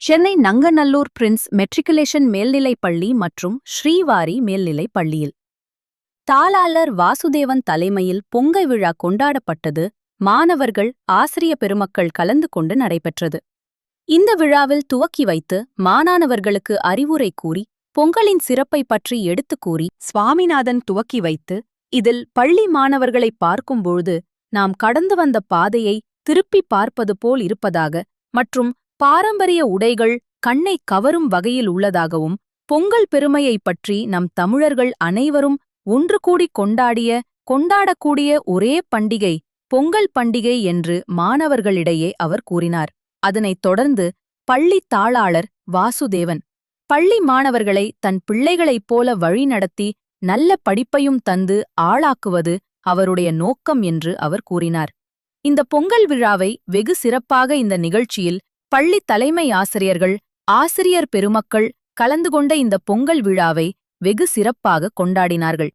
Chennai Nanganallur Prince matriculation மேல்நிலைப் பள்ளி மற்றும் ஸ்ரீவாரி மேல்நிலைப் பள்ளியில் தாளாளர் வாசுதேவன் தலைமையில் பொங்கல் விழா கொண்டாடப்பட்டது. மாணவர்கள், ஆசிரிய பெருமக்கள் கலந்து கொண்டு நடைபெற்றது. இந்த விழாவில் துவக்கி வைத்து மாணானவர்களுக்கு அறிவுரை கூறி பொங்கலின் சிறப்பை பற்றி எடுத்துக் கூறி சுவாமிநாதன் துவக்கி வைத்து, இதில் பள்ளி மாணவர்களை பார்க்கும்பொழுது நாம் கடந்து வந்த பாதையை திருப்பி பார்ப்பது போல் இருப்பதாக மற்றும் பாரம்பரிய உடைகள் கண்ணை கவரும் வகையில் உள்ளதாகவும், பொங்கல் பெருமையைப் பற்றி நம் தமிழர்கள் அனைவரும் ஒன்று கூடி கொண்டாடக்கூடிய ஒரே பண்டிகை பொங்கல் பண்டிகை என்று மாணவர்களிடையே அவர் கூறினார். அதனைத் தொடர்ந்து பள்ளி தாளாளர் வாசுதேவன் பள்ளி மாணவர்களை தன் பிள்ளைகளைப் போல வழிநடத்தி நல்ல படிப்பையும் தந்து ஆளாக்குவது அவருடைய நோக்கம் என்று அவர் கூறினார். இந்த பொங்கல் விழாவை வெகு சிறப்பாக இந்த நிகழ்ச்சியில் பள்ளி தலைமை ஆசிரியர்கள், ஆசிரியர் பெருமக்கள் கலந்து கொண்ட இந்த பொங்கல் விழாவை வெகு சிறப்பாக கொண்டாடினார்கள்.